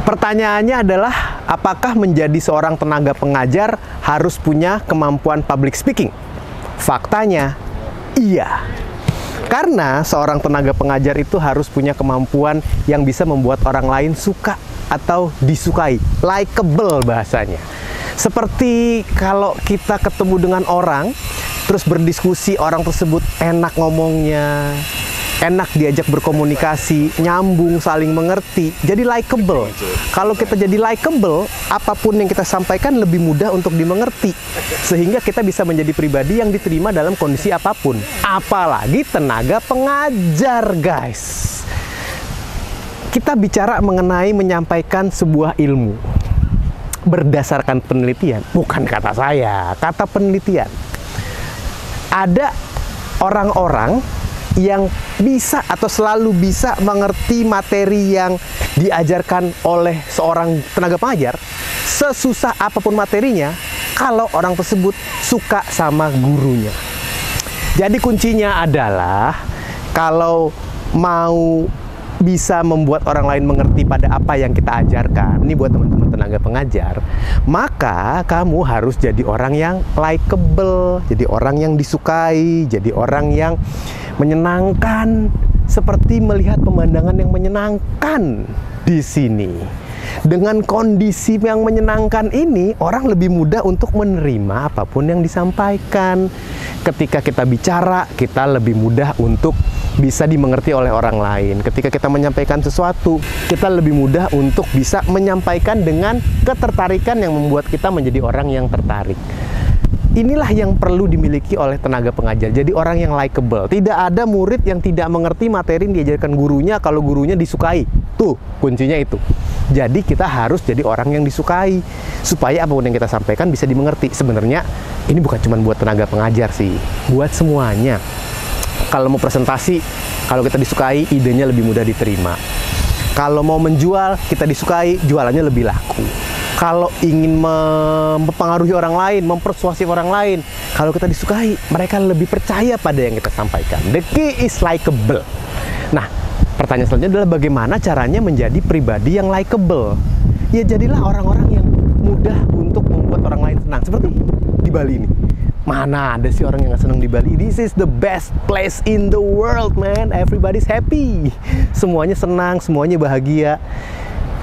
Pertanyaannya adalah, apakah menjadi seorang tenaga pengajar harus punya kemampuan public speaking? Faktanya, iya. Karena seorang tenaga pengajar itu harus punya kemampuan yang bisa membuat orang lain suka atau disukai, likable bahasanya. Seperti kalau kita ketemu dengan orang, terus berdiskusi, orang tersebut enak ngomongnya, enak diajak berkomunikasi, nyambung, saling mengerti, jadi likable. Kalau kita jadi likable, apapun yang kita sampaikan lebih mudah untuk dimengerti, sehingga kita bisa menjadi pribadi yang diterima dalam kondisi apapun. Apalagi tenaga pengajar, guys. Kita bicara mengenai menyampaikan sebuah ilmu berdasarkan penelitian, bukan kata saya, kata penelitian. Ada orang-orang yang bisa atau selalu bisa mengerti materi yang diajarkan oleh seorang tenaga pengajar, sesusah apapun materinya, kalau orang tersebut suka sama gurunya. Jadi kuncinya adalah, kalau mau bisa membuat orang lain mengerti pada apa yang kita ajarkan, ini buat teman-teman tenaga pengajar, maka kamu harus jadi orang yang likable, jadi orang yang disukai, jadi orang yang menyenangkan, seperti melihat pemandangan yang menyenangkan di sini. Dengan kondisi yang menyenangkan ini, orang lebih mudah untuk menerima apapun yang disampaikan. Ketika kita bicara, kita lebih mudah untuk bisa dimengerti oleh orang lain. Ketika kita menyampaikan sesuatu, kita lebih mudah untuk bisa menyampaikan dengan ketertarikan yang membuat kita menjadi orang yang tertarik. Inilah yang perlu dimiliki oleh tenaga pengajar. Jadi orang yang likable. Tidak ada murid yang tidak mengerti materi yang diajarkan gurunya kalau gurunya disukai. Tuh, kuncinya itu. Jadi kita harus jadi orang yang disukai, supaya apapun yang kita sampaikan bisa dimengerti. Sebenarnya ini bukan cuma buat tenaga pengajar sih, buat semuanya. Kalau mau presentasi, kalau kita disukai, idenya lebih mudah diterima. Kalau mau menjual, kita disukai, jualannya lebih laku. Kalau ingin mempengaruhi orang lain, mempersuasi orang lain, kalau kita disukai, mereka lebih percaya pada yang kita sampaikan. The key is likable. Nah, pertanyaan selanjutnya adalah bagaimana caranya menjadi pribadi yang likable? Ya jadilah orang-orang yang mudah untuk membuat orang lain senang. Seperti di Bali ini. Mana ada sih orang yang gak senang di Bali? This is the best place in the world, man. Everybody's happy. Semuanya senang, semuanya bahagia.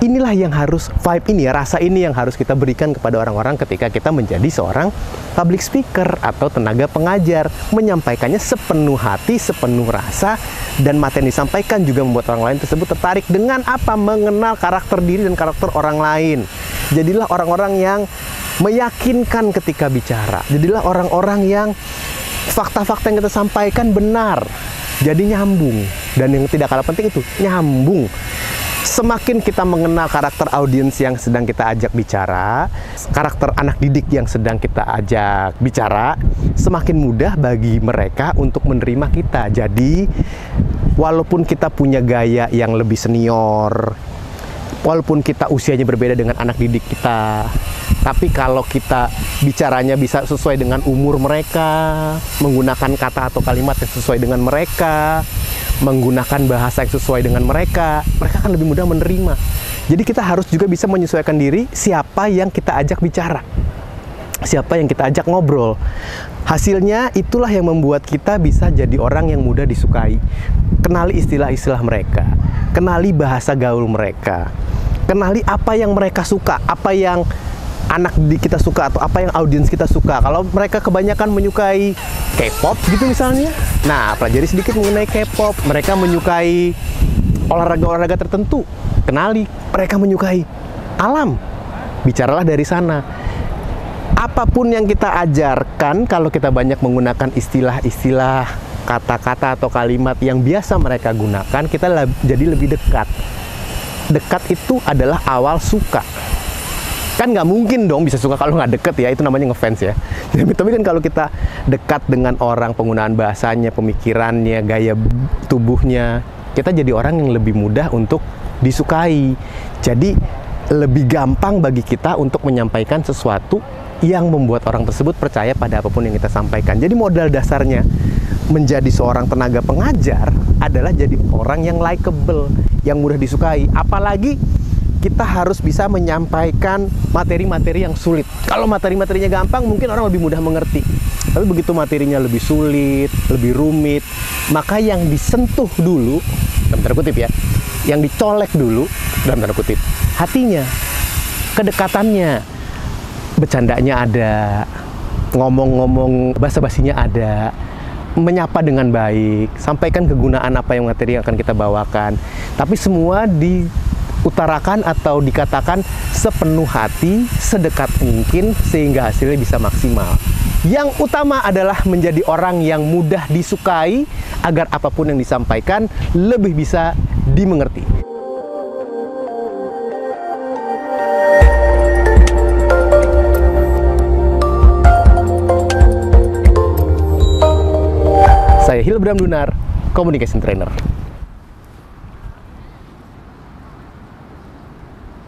Inilah yang harus, vibe ini ya, rasa ini yang harus kita berikan kepada orang-orang ketika kita menjadi seorang public speaker atau tenaga pengajar. Menyampaikannya sepenuh hati, sepenuh rasa, dan materi yang disampaikan juga membuat orang lain tersebut tertarik. Dengan apa? Mengenal karakter diri dan karakter orang lain. Jadilah orang-orang yang meyakinkan ketika bicara. Jadilah orang-orang yang fakta-fakta yang kita sampaikan benar, jadi nyambung. Dan yang tidak kalah penting itu, nyambung. Semakin kita mengenal karakter audiens yang sedang kita ajak bicara, karakter anak didik yang sedang kita ajak bicara, semakin mudah bagi mereka untuk menerima kita. Jadi, walaupun kita punya gaya yang lebih senior, walaupun kita usianya berbeda dengan anak didik kita, tapi kalau kita bicaranya bisa sesuai dengan umur mereka, menggunakan kata atau kalimat yang sesuai dengan mereka, menggunakan bahasa yang sesuai dengan mereka akan lebih mudah menerima. Jadi kita harus juga bisa menyesuaikan diri siapa yang kita ajak bicara, siapa yang kita ajak ngobrol. Hasilnya itulah yang membuat kita bisa jadi orang yang mudah disukai. Kenali istilah-istilah mereka, kenali bahasa gaul mereka, kenali apa yang mereka suka, apa yang anak didik kita suka, atau apa yang audiens kita suka. Kalau mereka kebanyakan menyukai K-pop gitu misalnya, nah pelajari sedikit mengenai K-pop. Mereka menyukai olahraga-olahraga tertentu, kenali. Mereka menyukai alam, bicaralah dari sana. Apapun yang kita ajarkan, kalau kita banyak menggunakan istilah-istilah, kata-kata atau kalimat yang biasa mereka gunakan, kita jadi lebih dekat. Dekat itu adalah awal suka. Kan nggak mungkin dong bisa suka kalau nggak deket ya, itu namanya ngefans ya. Tapi kan kalau kita dekat dengan orang, penggunaan bahasanya, pemikirannya, gaya tubuhnya, kita jadi orang yang lebih mudah untuk disukai. Jadi lebih gampang bagi kita untuk menyampaikan sesuatu yang membuat orang tersebut percaya pada apapun yang kita sampaikan. Jadi modal dasarnya menjadi seorang tenaga pengajar adalah jadi orang yang likable, yang mudah disukai. Apalagi kita harus bisa menyampaikan materi-materi yang sulit. Kalau materi-materinya gampang, mungkin orang lebih mudah mengerti. Tapi begitu materinya lebih sulit, lebih rumit, maka yang disentuh dulu, dalam tanda kutip ya, yang dicolek dulu, dalam tanda kutip, hatinya, kedekatannya, bercandanya ada, ngomong-ngomong basa-basinya ada, menyapa dengan baik, sampaikan kegunaan apa yang materi yang akan kita bawakan. Tapi semua diutarakan atau dikatakan sepenuh hati, sedekat mungkin, sehingga hasilnya bisa maksimal. Yang utama adalah menjadi orang yang mudah disukai, agar apapun yang disampaikan lebih bisa dimengerti. Saya Hilbram Dunar, Communication Trainer.